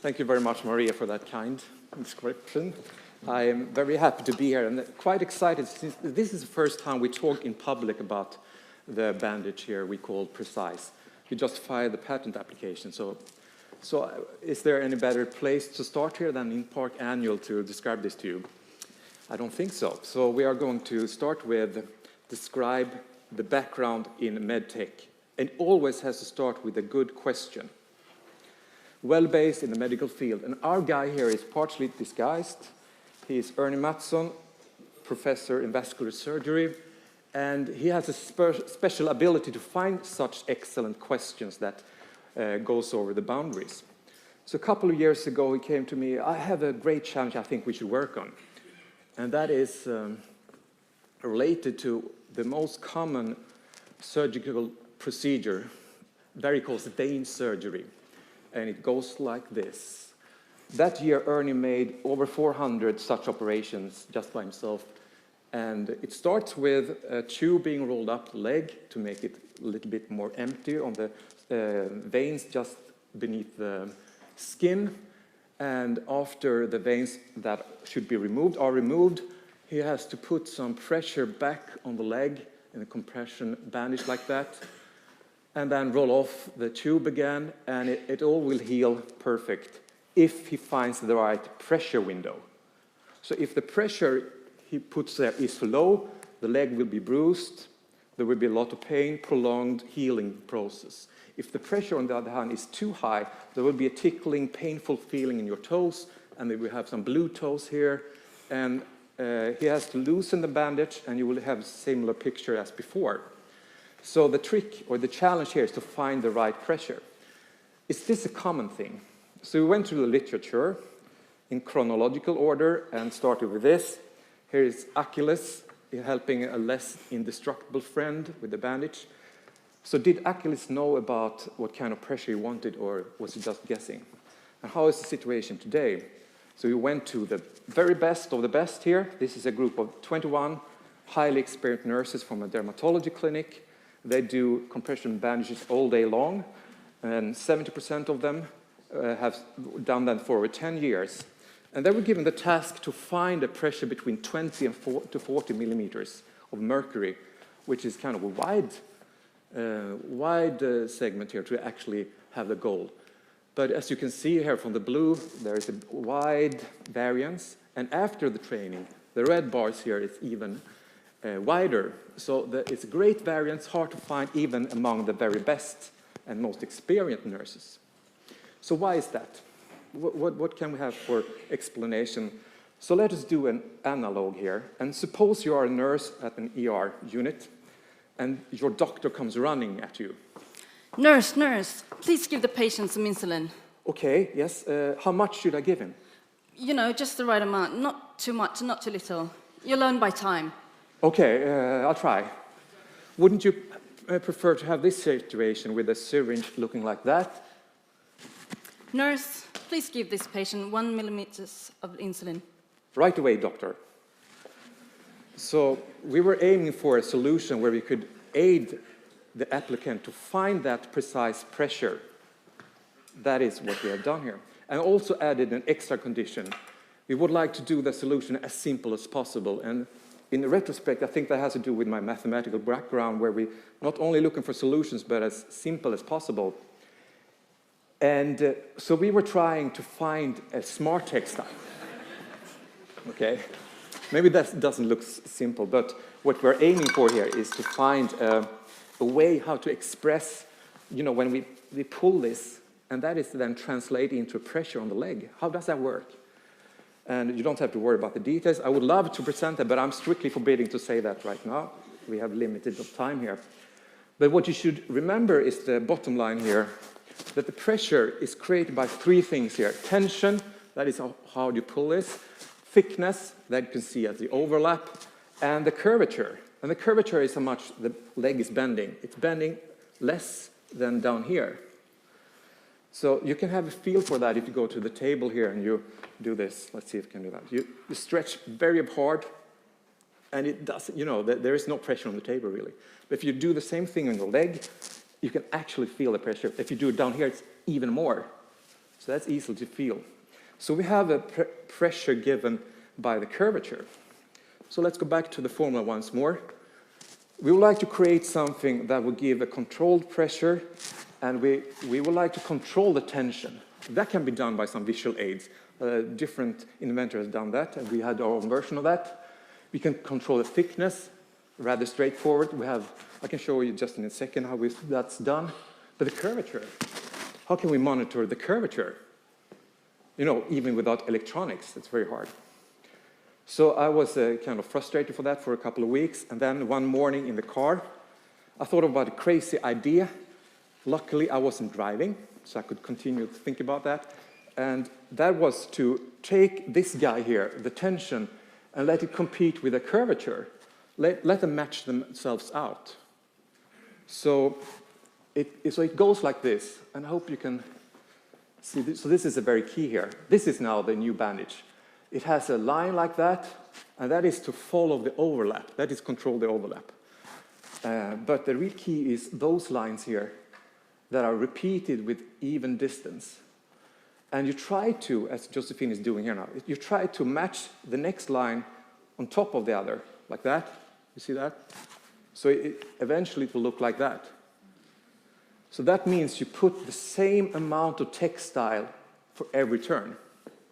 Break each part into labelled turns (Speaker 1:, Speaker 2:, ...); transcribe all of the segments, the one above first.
Speaker 1: Thank you very much, Maria, for that kind description. I am very happy to be here and quite excited since this is the first time we talk in public about the bandage here we call PressCise. We just filed the patent application, so is there any better place to start here than in Park Annual to describe this to you? I don't think so. So we are going to start with describe the background in medtech, and always has to start with a good question. Well-based in the medical field, and our guy here is partially disguised. He is Ernie Mattsson, professor in vascular surgery, and he has a special ability to find such excellent questions that goes over the boundaries. So a couple of years ago, he came to me, I have a great challenge I think we should work on, and that is related to the most common surgical procedure, varicose vein surgery. And it goes like this. That year, Ernie made over 400 such operations just by himself. And it starts with a tube being rolled up the leg to make it a little bit more empty on the veins just beneath the skin. And after the veins that should be removed are removed, he has to put some pressure back on the leg in a compression bandage like that, and then roll off the tube again, and it all will heal perfect if he finds the right pressure window. So if the pressure he puts there is low, the leg will be bruised, there will be a lot of pain, prolonged healing process. If the pressure, on the other hand, is too high, there will be a tickling, painful feeling in your toes, and then we have some blue toes here, and he has to loosen the bandage, and you will have a similar picture as before. So the trick or the challenge here is to find the right pressure. Is this a common thing? So we went through the literature in chronological order and started with this. Here is Achilles helping a less indestructible friend with the bandage. So did Achilles know about what kind of pressure he wanted, or was he just guessing? And how is the situation today? So we went to the very best of the best here. This is a group of 21 highly experienced nurses from a dermatology clinic. They do compression bandages all day long, and 70% of them have done that for over 10 years. And they were given the task to find a pressure between 20 and 40 millimeters of mercury, which is kind of a wide segment here to actually have the goal. But as you can see here from the blue, there is a wide variance, and after the training, the red bars here is even wider. So it's a great variance, hard to find even among the very best and most experienced nurses. So why is that? What can we have for explanation? So let us do an analog here. And suppose you are a nurse at an ER unit, and your doctor comes running at you.
Speaker 2: Nurse, please give the patient some insulin.
Speaker 1: Okay, yes. How much should I give him?
Speaker 2: You know, just the right amount. Not too much, not too little. You'll learn by time.
Speaker 1: Okay, I'll try. Wouldn't you prefer to have this situation with a syringe looking like that?
Speaker 2: Nurse, please give this patient 1 millimeter of insulin.
Speaker 1: Right away, doctor. So we were aiming for a solution where we could aid the applicant to find that precise pressure. That is what we have done here. And also added an extra condition. We would like to do the solution as simple as possible. And in retrospect, I think that has to do with my mathematical background, where we not only looking for solutions, but as simple as possible. And so we were trying to find a smart textile. Okay, maybe that doesn't look simple, but what we're aiming for here is to find a way how to express, you know, when we pull this, and that is then translated into pressure on the leg. How does that work? And you don't have to worry about the details. I would love to present that, but I'm strictly forbidding to say that right now. We have limited time here. But what you should remember is the bottom line here, that the pressure is created by three things here. Tension, that is how you pull this. Thickness, that you can see as the overlap. And the curvature. And the curvature is how much the leg is bending. It's bending less than down here. So you can have a feel for that if you go to the table here and you do this. Let's see if you can do that. You stretch very hard, and it doesn't, you know, there is no pressure on the table really. But if you do the same thing on your leg, you can actually feel the pressure. If you do it down here, it's even more. So that's easy to feel. So we have a pressure given by the curvature. So let's go back to the formula once more. We would like to create something that would give a controlled pressure, and we would like to control the tension. That can be done by some visual aids. Different inventors have done that, and we had our own version of that. We can control the thickness, rather straightforward. I can show you just in a second how that's done. But the curvature, how can we monitor the curvature? You know, even without electronics, it's very hard. So I was kind of frustrated for that for a couple of weeks, and then one morning in the car, I thought about a crazy idea. Luckily, I wasn't driving, so I could continue to think about that. And that was to take this guy here, the tension, and let it compete with the curvature. Let them match themselves out. So it goes like this, and I hope you can see this. So this is a very key here. This is now the new bandage. It has a line like that, and that is to follow the overlap. That is control the overlap. But the real key is those lines here that are repeated with even distance. And you try to, as Josefin is doing here now, you try to match the next line on top of the other, like that. You see that? So eventually it will look like that. So that means you put the same amount of textile for every turn.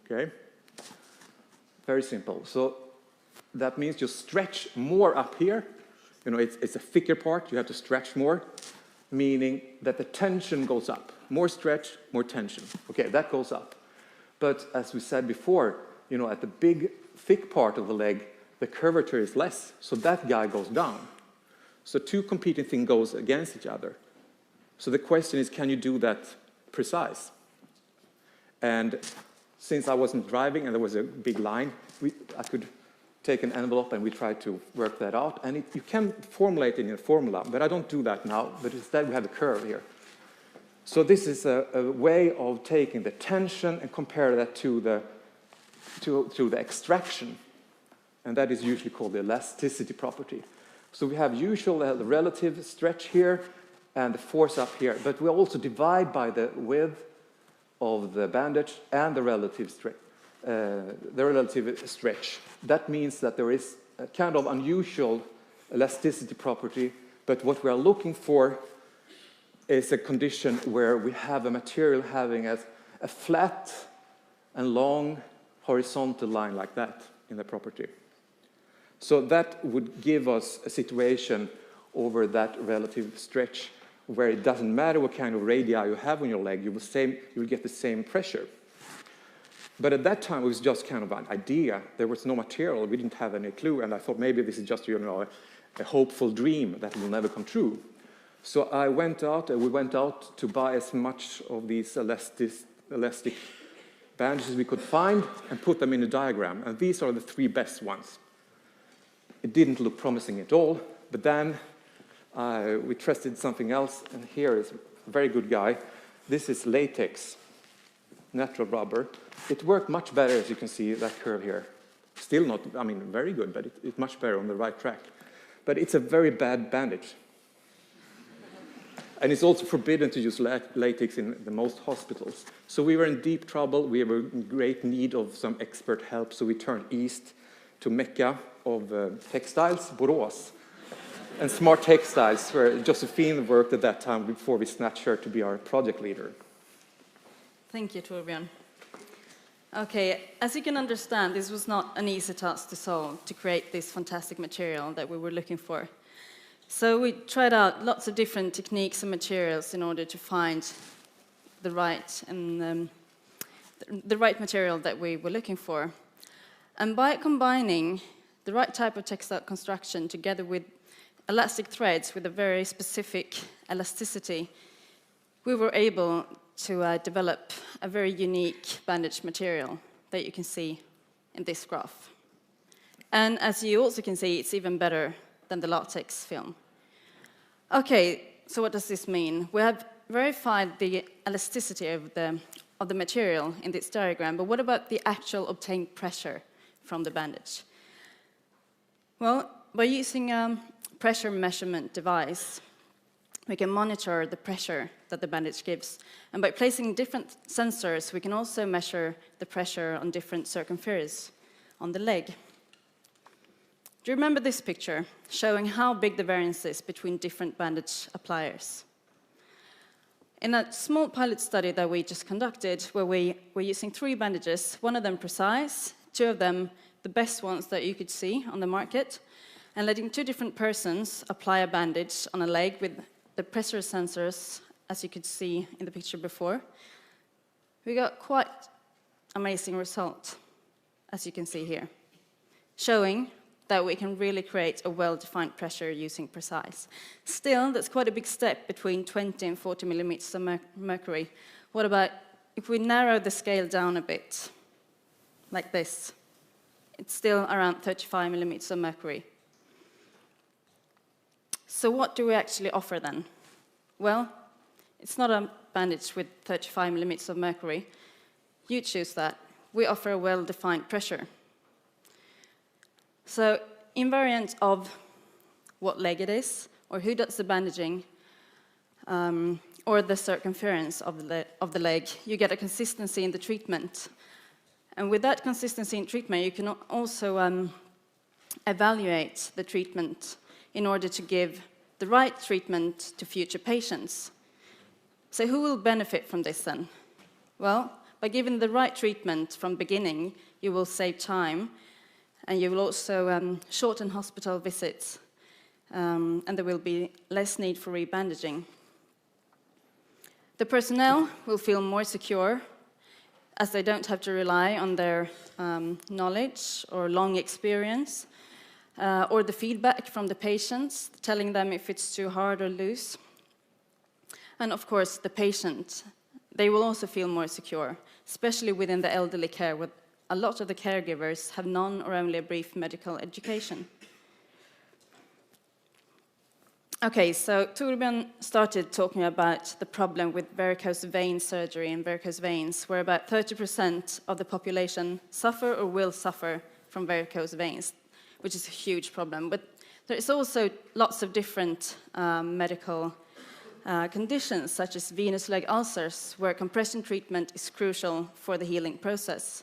Speaker 1: Okay? Very simple. So that means you stretch more up here. You know, it's a thicker part. You have to stretch more, meaning that the tension goes up. More stretch, more tension. Okay, that goes up. But as we said before, you know, at the big, thick part of the leg, the curvature is less. So that guy goes down. So two competing things goes against each other. So the question is, can you do that precise? And since I wasn't driving and there was a big line, I could take an envelope and we tried to work that out. And you can formulate it in a formula, but I don't do that now. But instead we have a curve here. So this is a way of taking the tension and compare that to the extraction. And that is usually called the elasticity property. So we have the relative stretch here and the force up here. But we also divide by the width of the bandage and the relative stretch. That means that there is a kind of unusual elasticity property, but what we are looking for is a condition where we have a material having a flat and long horizontal line like that in the property. So that would give us a situation over that relative stretch where it doesn't matter what kind of radii you have on your leg, you will get the same pressure. But at that time, it was just kind of an idea. There was no material. We didn't have any clue. And I thought maybe this is just, you know, a hopeful dream that will never come true. So we went out to buy as much of these elastic bandages we could find and put them in a diagram. And these are the three best ones. It didn't look promising at all. But then we tested something else. And here is a very good guy. This is latex, natural rubber. It worked much better, as you can see, that curve here. Still not, I mean, very good, but it's much better on the right track. But it's a very bad bandage. And it's also forbidden to use latex in the most hospitals. So we were in deep trouble. We were in great need of some expert help. So we turned east to Mecca of textiles, Borås, and smart textiles, where Josefin worked at that time before we snatched her to be our project leader.
Speaker 2: Thank you, Torbjörn. Okay, as you can understand, this was not an easy task to solve, to create this fantastic material that we were looking for. So we tried out lots of different techniques and materials in order to find the right material that we were looking for. And by combining the right type of textile construction together with elastic threads with a very specific elasticity, we were able to develop a very unique bandage material that you can see in this graph. And as you also can see, it's even better than the latex film. Okay, so what does this mean? We have verified the elasticity of the material in this diagram, but what about the actual obtained pressure from the bandage? Well, by using a pressure measurement device, we can monitor the pressure that the bandage gives. And by placing different sensors, we can also measure the pressure on different circumferences on the leg. Do you remember this picture showing how big the variance is between different bandage appliers? In a small pilot study that we just conducted, where we were using 3 bandages, one of them PressCise, 2 of them the best ones that you could see on the market, and letting 2 different persons apply a bandage on a leg with the pressure sensors, as you could see in the picture before, we got quite amazing result, as you can see here, showing that we can really create a well-defined pressure using PressCise. Still, that's quite a big step between 20 and 40 millimeters of mercury. What about if we narrow the scale down a bit, like this? It's still around 35 millimeters of mercury. So what do we actually offer then? Well, it's not a bandage with 35 millimeters of mercury. You choose that. We offer a well-defined pressure. So invariant of what leg it is, or who does the bandaging, or the circumference of the leg, you get a consistency in the treatment. And with that consistency in treatment, you can also evaluate the treatment in order to give the right treatment to future patients. So who will benefit from this then? Well, by giving the right treatment from the beginning, you will save time, and you will also shorten hospital visits, and there will be less need for rebandaging. The personnel will feel more secure, as they don't have to rely on their knowledge or long experience, or the feedback from the patients, telling them if it's too hard or loose. And of course, the patient, they will also feel more secure, especially within the elderly care, where a lot of the caregivers have none or only a brief medical education. Okay, so Torbjörn started talking about the problem with varicose vein surgery and varicose veins, where about 30% of the population suffer or will suffer from varicose veins, which is a huge problem. But there is also lots of different medical conditions, such as venous leg ulcers, where compression treatment is crucial for the healing process.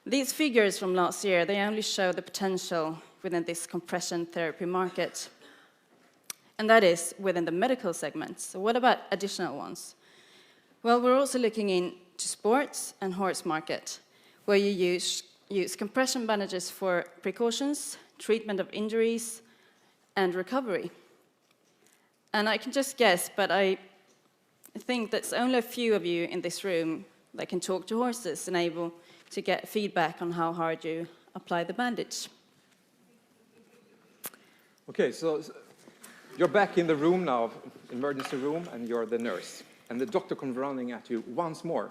Speaker 2: These figures from last year, they only show the potential within this compression therapy market. And that is within the medical segment. So what about additional ones? Well, we're also looking into sports and horse market, where you use compression bandages for precautions, treatment of injuries, and recovery. And I can just guess, but I think that's only a few of you in this room that can talk to horses and able to get feedback on how hard you apply the bandage.
Speaker 1: Okay, so you're back in the room now, emergency room, and you're the nurse. And the doctor comes running at you once more.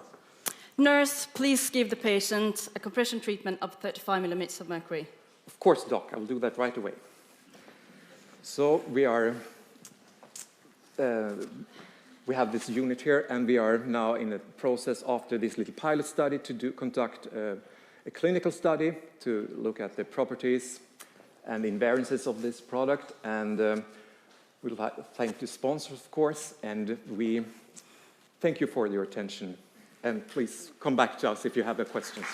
Speaker 2: Nurse, please give the patient a compression treatment of 35 millimeters of mercury.
Speaker 1: Of course, doc, I will do that right away. So we have this unit here, and we are now in the process after this little pilot study to conduct a clinical study to look at the properties and the invariances of this product. And we'd like to thank the sponsors, of course, and we thank you for your attention. And please come back to us if you have questions.